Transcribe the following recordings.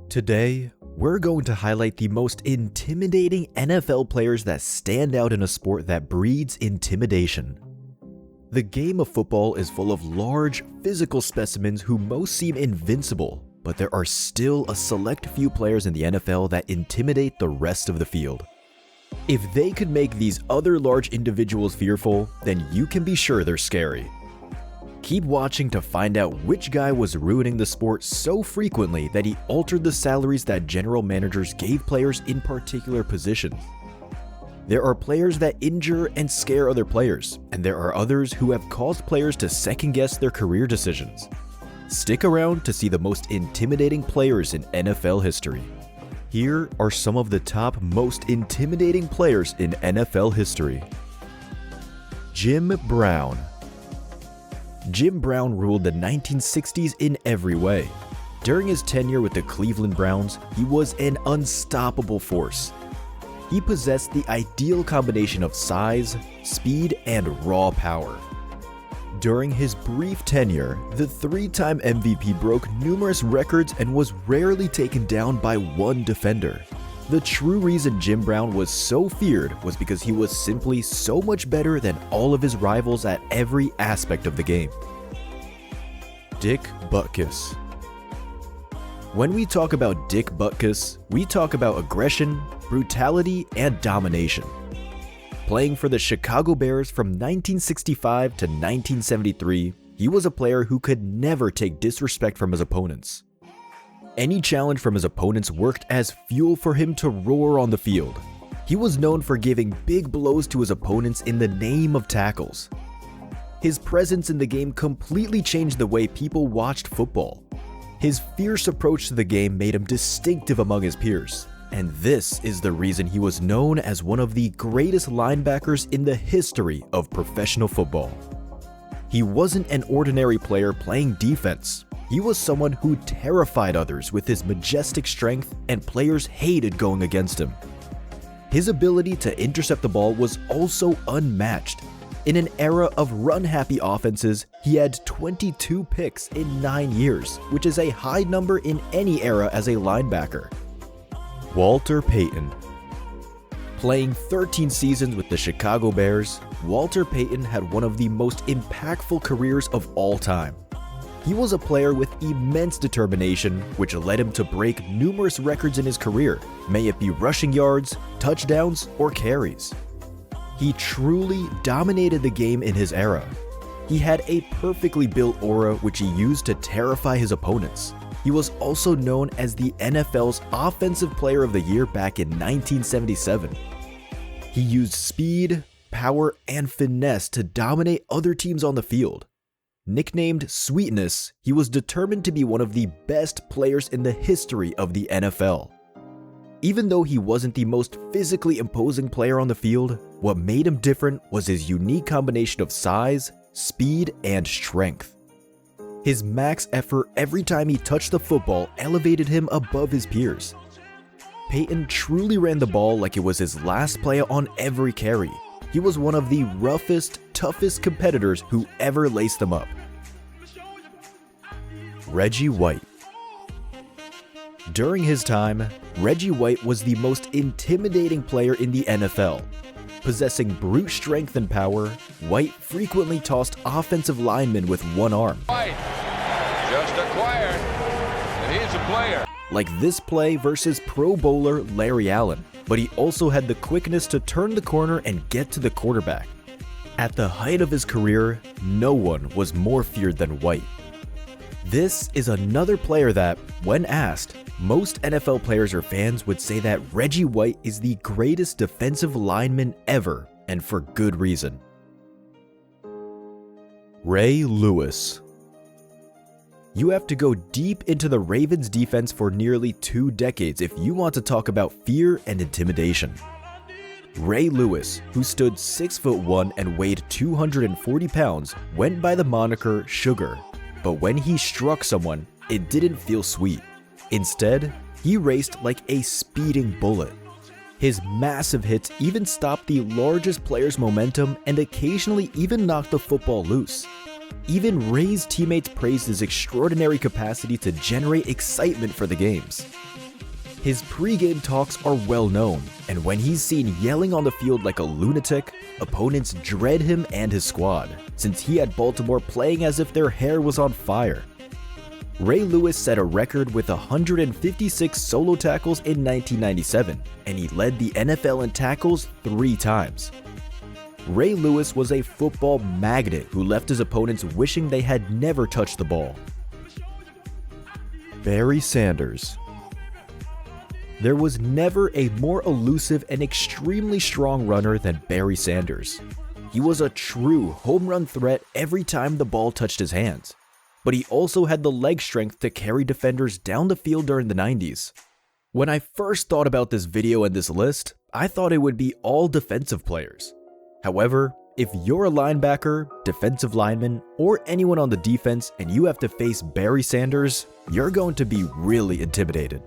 Today, we're going to highlight the most intimidating NFL players that stand out in a sport that breeds intimidation. The game of football is full of large, physical specimens who most seem invincible, but there are still a select few players in the NFL that intimidate the rest of the field. If they could make these other large individuals fearful, then you can be sure they're scary. Keep watching to find out which guy was ruining the sport so frequently that he altered the salaries that general managers gave players in particular positions. There are players that injure and scare other players, and there are others who have caused players to second-guess their career decisions. Stick around to see the most intimidating players in NFL history. Here are some of the top most intimidating players in NFL history. Jim Brown. Jim Brown ruled the 1960s in every way. During his tenure with the Cleveland Browns, he was an unstoppable force. He possessed the ideal combination of size, speed, and raw power. During his brief tenure, the three-time MVP broke numerous records and was rarely taken down by one defender. The true reason Jim Brown was so feared was because he was simply so much better than all of his rivals at every aspect of the game. Dick Butkus. When we talk about Dick Butkus, we talk about aggression, brutality, and domination. Playing for the Chicago Bears from 1965 to 1973, he was a player who could never take disrespect from his opponents. Any challenge from his opponents worked as fuel for him to roar on the field. He was known for giving big blows to his opponents in the name of tackles. His presence in the game completely changed the way people watched football. His fierce approach to the game made him distinctive among his peers, and this is the reason he was known as one of the greatest linebackers in the history of professional football. He wasn't an ordinary player playing defense. He was someone who terrified others with his majestic strength, and players hated going against him. His ability to intercept the ball was also unmatched. In an era of run-happy offenses, he had 22 picks in 9 years, which is a high number in any era as a linebacker. Walter Payton. Playing 13 seasons with the Chicago Bears, Walter Payton had one of the most impactful careers of all time. He was a player with immense determination, which led him to break numerous records in his career, may it be rushing yards, touchdowns, or carries. He truly dominated the game in his era. He had a perfectly built aura which he used to terrify his opponents. He was also known as the NFL's Offensive Player of the Year back in 1977. He used speed, power, and finesse to dominate other teams on the field. Nicknamed Sweetness, he was determined to be one of the best players in the history of the NFL. Even though he wasn't the most physically imposing player on the field, what made him different was his unique combination of size, speed, and strength. His max effort every time he touched the football elevated him above his peers. Payton truly ran the ball like it was his last play on every carry. He was one of the roughest, toughest competitors who ever laced them up. Reggie White. During his time, Reggie White was the most intimidating player in the NFL. Possessing brute strength and power, White frequently tossed offensive linemen with one arm. White just acquired, and he's a player. Like this play versus Pro Bowler Larry Allen, but he also had the quickness to turn the corner and get to the quarterback. At the height of his career, no one was more feared than White. This is another player that, when asked, most NFL players or fans would say that Reggie White is the greatest defensive lineman ever, and for good reason. Ray Lewis. You have to go deep into the Ravens' defense for nearly 2 decades if you want to talk about fear and intimidation. Ray Lewis, who stood 6'1" and weighed 240 pounds, went by the moniker Sugar, but when he struck someone, it didn't feel sweet. Instead, he raced like a speeding bullet. His massive hits even stopped the largest player's momentum and occasionally even knocked the football loose. Even Ray's teammates praised his extraordinary capacity to generate excitement for the games. His pre-game talks are well known, and when he's seen yelling on the field like a lunatic, opponents dread him and his squad, since he had Baltimore playing as if their hair was on fire. Ray Lewis set a record with 156 solo tackles in 1997, and he led the NFL in tackles 3 times. Ray Lewis was a football magnet who left his opponents wishing they had never touched the ball. Barry Sanders. There was never a more elusive and extremely strong runner than Barry Sanders. He was a true home run threat every time the ball touched his hands, but he also had the leg strength to carry defenders down the field during the 90s. When I first thought about this video and this list, I thought it would be all defensive players. However, if you're a linebacker, defensive lineman, or anyone on the defense and you have to face Barry Sanders, you're going to be really intimidated.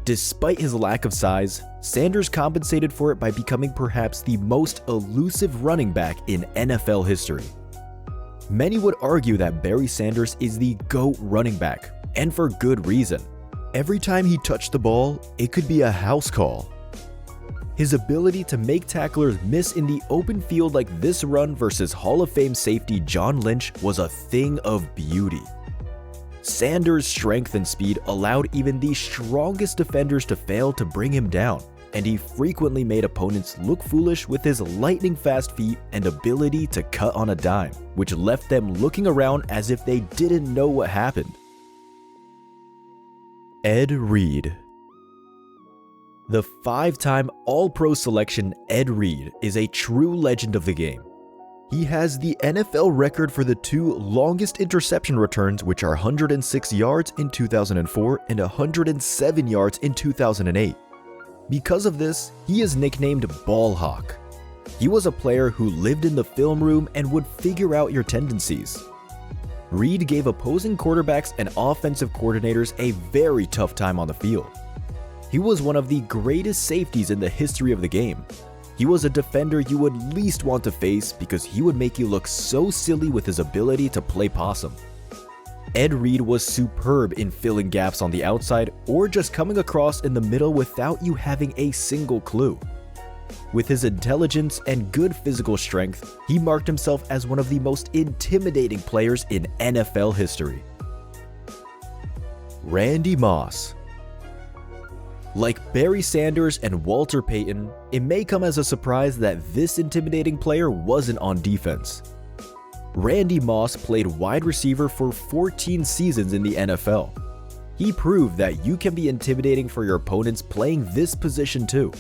Despite his lack of size, Sanders compensated for it by becoming perhaps the most elusive running back in NFL history. Many would argue that Barry Sanders is the GOAT running back, and for good reason. Every time he touched the ball, it could be a house call. His ability to make tacklers miss in the open field like this run versus Hall of Fame safety John Lynch was a thing of beauty. Sanders' strength and speed allowed even the strongest defenders to fail to bring him down, and he frequently made opponents look foolish with his lightning-fast feet and ability to cut on a dime, which left them looking around as if they didn't know what happened. Ed Reed. The 5-time All-Pro selection Ed Reed is a true legend of the game. He has the NFL record for the 2 longest interception returns, which are 106 yards in 2004 and 107 yards in 2008. Because of this, he is nicknamed Ball Hawk. He was a player who lived in the film room and would figure out your tendencies. Reed gave opposing quarterbacks and offensive coordinators a very tough time on the field. He was one of the greatest safeties in the history of the game. He was a defender you would least want to face because he would make you look so silly with his ability to play possum. Ed Reed was superb in filling gaps on the outside or just coming across in the middle without you having a single clue. With his intelligence and good physical strength, he marked himself as one of the most intimidating players in NFL history. Randy Moss. Like Barry Sanders and Walter Payton, it may come as a surprise that this intimidating player wasn't on defense. Randy Moss played wide receiver for 14 seasons in the NFL. He proved that you can be intimidating for your opponents playing this position too.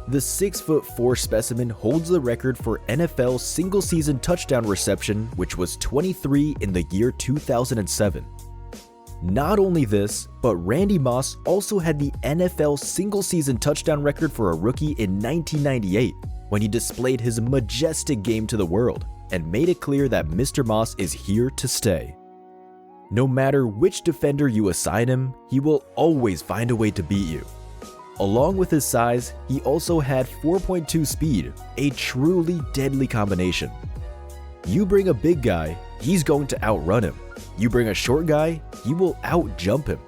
The 6'4" specimen holds the record for NFL single-season touchdown reception, which was 23 in the year 2007. Not only this, but Randy Moss also had the NFL single-season touchdown record for a rookie in 1998 when he displayed his majestic game to the world and made it clear that Mr. Moss is here to stay. No matter which defender you assign him, he will always find a way to beat you. Along with his size, he also had 4.2 speed, a truly deadly combination. You bring a big guy, he's going to outrun him. You bring a short guy, he will outjump him.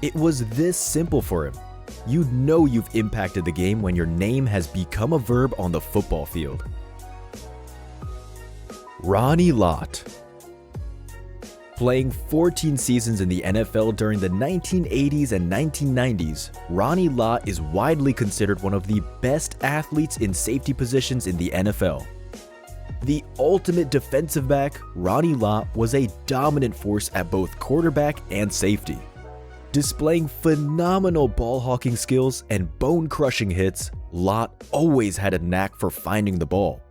It was this simple for him. You'd know you've impacted the game when your name has become a verb on the football field. Ronnie Lott. Playing 14 seasons in the NFL during the 1980s and 1990s, Ronnie Lott is widely considered one of the best athletes in safety positions in the NFL. The ultimate defensive back, Ronnie Lott was a dominant force at both quarterback and safety. Displaying phenomenal ball hawking skills and bone-crushing hits, Lott always had a knack for finding the ball.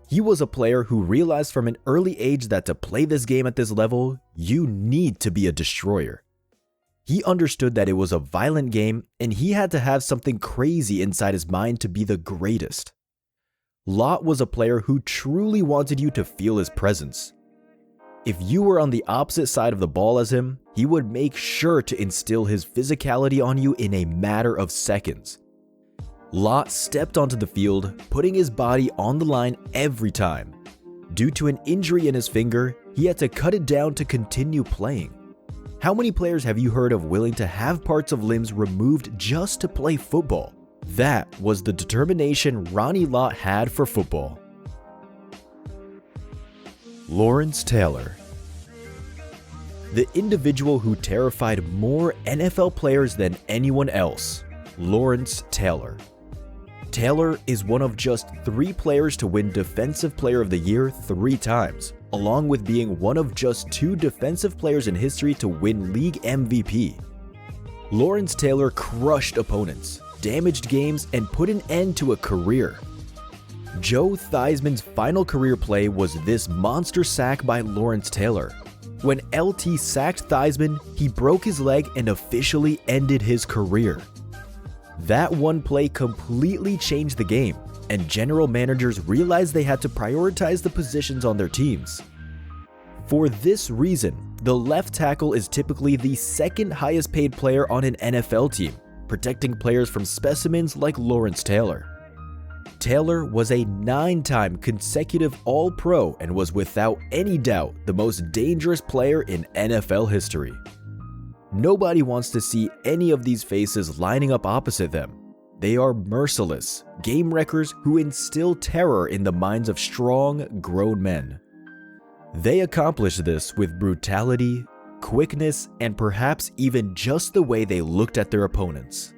He was a player who realized from an early age that to play this game at this level, you need to be a destroyer. He understood that it was a violent game and he had to have something crazy inside his mind to be the greatest. Lott was a player who truly wanted you to feel his presence. If you were on the opposite side of the ball as him, he would make sure to instill his physicality on you in a matter of seconds. Lott stepped onto the field, putting his body on the line every time. Due to an injury in his finger, he had to cut it down to continue playing. How many players have you heard of willing to have parts of limbs removed just to play football? That was the determination Ronnie Lott had for football. Lawrence Taylor. The individual who terrified more NFL players than anyone else, Lawrence Taylor. Taylor is one of just 3 players to win Defensive Player of the Year 3 times, along with being one of just 2 defensive players in history to win league MVP. Lawrence Taylor crushed opponents, damaged games, and put an end to a career. Joe Theismann's final career play was this monster sack by Lawrence Taylor. When LT sacked Theismann, he broke his leg and officially ended his career. That one play completely changed the game, and general managers realized they had to prioritize the positions on their teams. For this reason, the left tackle is typically the second highest paid player on an NFL team, protecting players from specimens like Lawrence Taylor. Taylor was a 9-time consecutive All-Pro and was without any doubt the most dangerous player in NFL history. Nobody wants to see any of these faces lining up opposite them. They are merciless, game wreckers who instill terror in the minds of strong, grown men. They accomplish this with brutality, quickness, and perhaps even just the way they looked at their opponents.